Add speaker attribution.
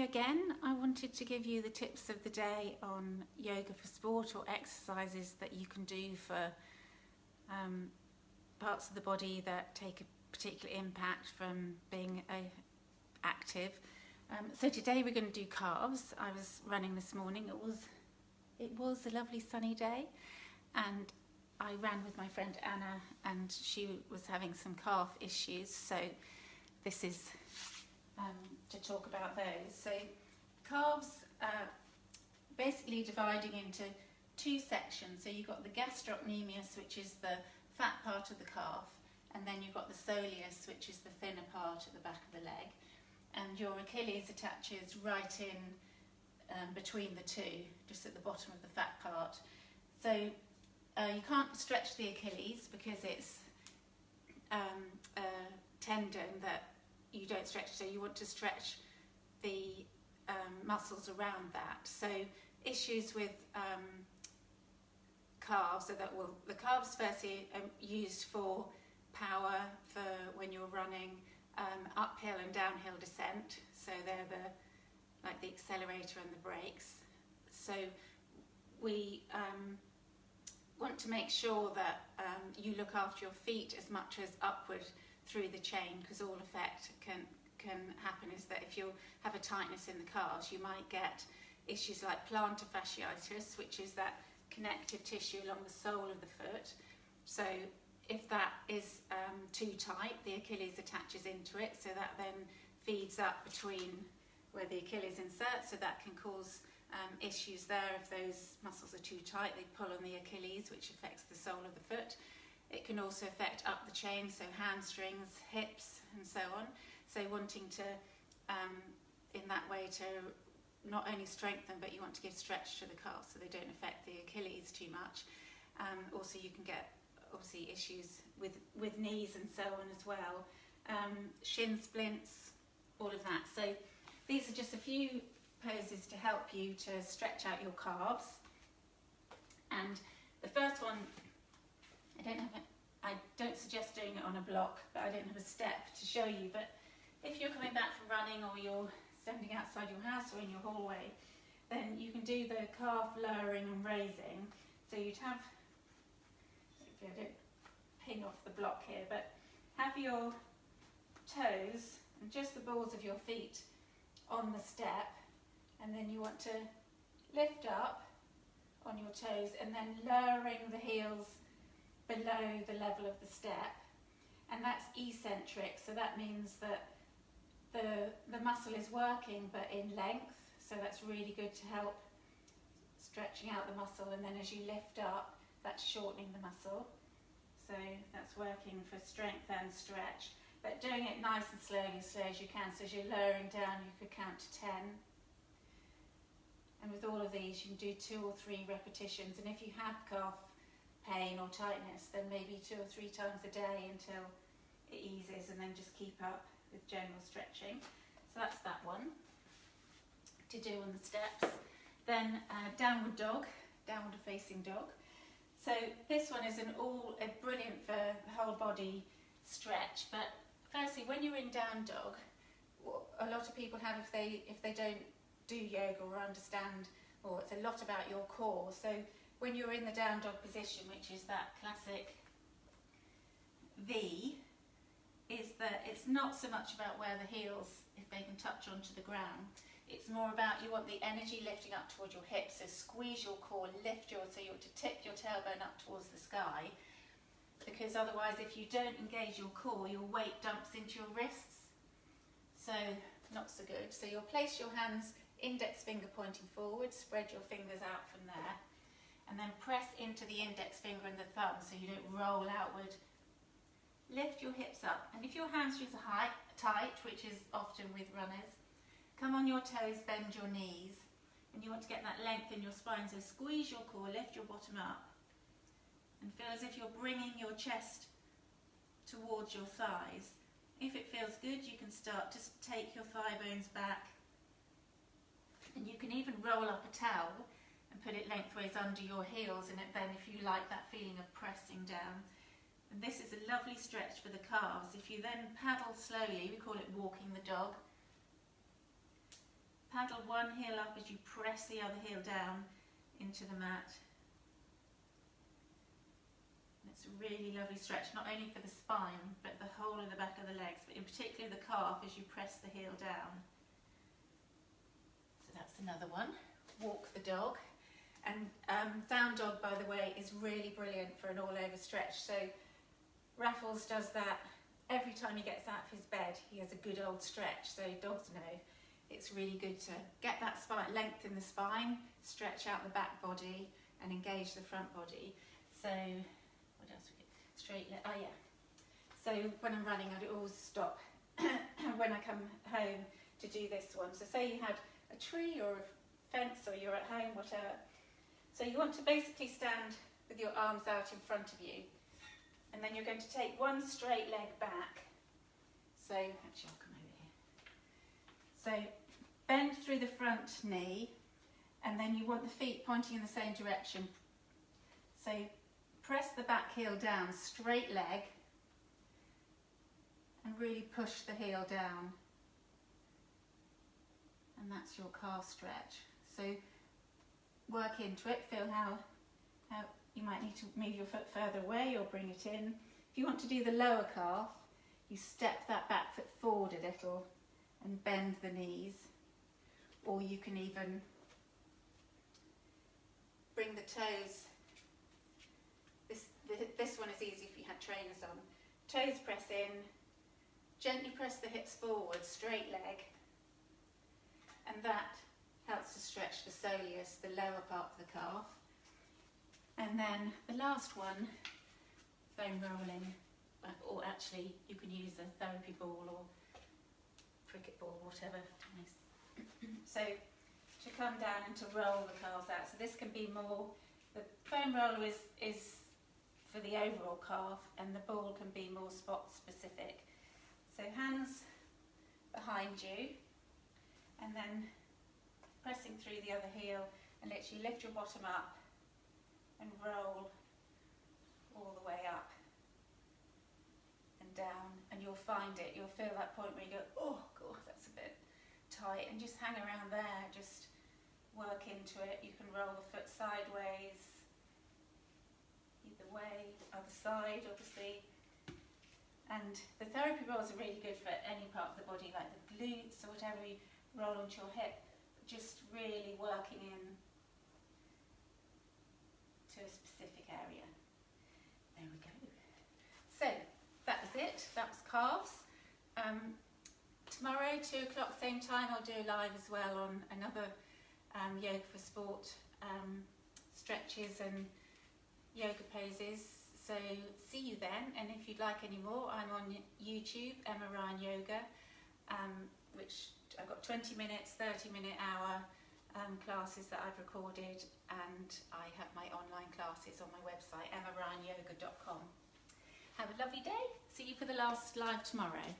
Speaker 1: again. I wanted to give you the tips of the day on yoga for sport, or exercises that you can do for parts of the body that take a particular impact from being active. So today we're going to do calves. I was running this morning. It was a lovely sunny day, and I ran with my friend Anna, and she was having some calf issues, so this is to talk about those. So calves are basically dividing into two sections. So you've got the gastrocnemius, which is the fat part of the calf, and then you've got the soleus, which is the thinner part at the back of the leg, and your Achilles attaches right in between the two, just at the bottom of the fat part. So you can't stretch the Achilles because it's a tendon that you don't stretch, so you want to stretch the muscles around that. So issues with calves are that, well, the calves firstly are used for power, for when you're running uphill and downhill descent, so they're like the accelerator and the brakes. So we want to make sure that you look after your feet as much as upward through the chain, because all effect can happen is that if you have a tightness in the calves, you might get issues like plantar fasciitis, which is that connective tissue along the sole of the foot. So if that is too tight, the Achilles attaches into it, so that then feeds up between where the Achilles inserts, so that can cause issues there. If those muscles are too tight, they pull on the Achilles, which affects the sole of the foot. It can also affect up the chain, so hamstrings, hips, and so on. So wanting to, in that way, to not only strengthen, but you want to give stretch to the calves so they don't affect the Achilles too much. Also, you can get obviously issues with knees and so on as well. Shin splints, all of that. So these are just a few poses to help you to stretch out your calves. And the first one, I don't suggest doing it on a block, but I don't have a step to show you. But if you're coming back from running, or you're standing outside your house or in your hallway, then you can do the calf lowering and raising. So you'd have, hopefully I don't ping off the block here, but have your toes and just the balls of your feet on the step, and then you want to lift up on your toes and then lowering the heels below the level of the step, and that's eccentric, so that means that the muscle is working but in length, so that's really good to help stretching out the muscle. And then as you lift up, that's shortening the muscle, so that's working for strength and stretch, but doing it nice and slowly, as slow as you can. So as you're lowering down, you could count to 10. And with all of these, you can do 2 or 3 repetitions. And if you have calf pain or tightness, then maybe 2 or 3 times a day until it eases, and then just keep up with general stretching. So that's that one to do on the steps. Then downward dog, downward facing dog. So this one is a brilliant for the whole body stretch. But firstly, when you're in down dog, what a lot of people have, if they don't do yoga or understand, or it's a lot about your core. So when you're in the down dog position, which is that classic V, is that it's not so much about where the heels, if they can touch onto the ground. It's more about, you want the energy lifting up towards your hips, so squeeze your core, so you want to tip your tailbone up towards the sky, because otherwise if you don't engage your core, your weight dumps into your wrists, so not so good. So you'll place your hands, index finger pointing forward, spread your fingers out from there, and then press into the index finger and the thumb so you don't roll outward. Lift your hips up, and if your hamstrings are tight, which is often with runners, come on your toes, bend your knees, and you want to get that length in your spine, so squeeze your core, lift your bottom up, and feel as if you're bringing your chest towards your thighs. If it feels good, you can start, just take your thigh bones back, and you can even roll up a towel and put it lengthways under your heels, and then if you like that feeling of pressing down. And this is a lovely stretch for the calves. If you then paddle slowly, we call it walking the dog, paddle one heel up as you press the other heel down into the mat. And it's a really lovely stretch, not only for the spine, but the whole of the back of the legs, but in particular the calf as you press the heel down. So that's another one. Walk the dog. And down dog, by the way, is really brilliant for an all-over stretch. So Raffles does that every time he gets out of his bed. He has a good old stretch, so dogs know it's really good to get that spine, lengthen the spine, stretch out the back body and engage the front body. So what else we get? Straight leg. Oh yeah. So when I'm running, I'd always stop when I come home to do this one. So say you had a tree or a fence, or you're at home, whatever. So you want to basically stand with your arms out in front of you, and then you're going to take one straight leg back. So actually I'll come over here. So bend through the front knee, and then you want the feet pointing in the same direction. So press the back heel down, straight leg, and really push the heel down. And that's your calf stretch. So work into it, feel how you might need to move your foot further away or bring it in. If you want to do the lower calf, you step that back foot forward a little and bend the knees, or you can even bring the toes. This one is easy if you had trainers on. Toes press in, gently press the hips forward, straight leg, and that helps to stretch the soleus, the lower part of the calf. And then the last one, foam rolling, or actually you can use a therapy ball or cricket ball, whatever. So to come down and to roll the calves out. So this can be more, the foam roller is for the overall calf, and the ball can be more spot specific. So hands behind you, and then pressing through the other heel, and literally lift your bottom up and roll all the way up and down, and you'll find it, you'll feel that point where you go, oh god, that's a bit tight, and just hang around there, just work into it. You can roll the foot sideways, either way, other side obviously. And the therapy rolls are really good for any part of the body, like the glutes or whatever, you roll onto your hip, just really working in to a specific area. There we go. So that was it, that was calves. Tomorrow 2 o'clock same time I'll do a live as well on another yoga for sport stretches and yoga poses. So see you then, and if you'd like any more, I'm on YouTube, Emma Ryan Yoga, which I've got 20 minutes, 30-minute, hour classes that I've recorded, and I have my online classes on my website, emmaryanyoga.com. Have a lovely day. See you for the last live tomorrow.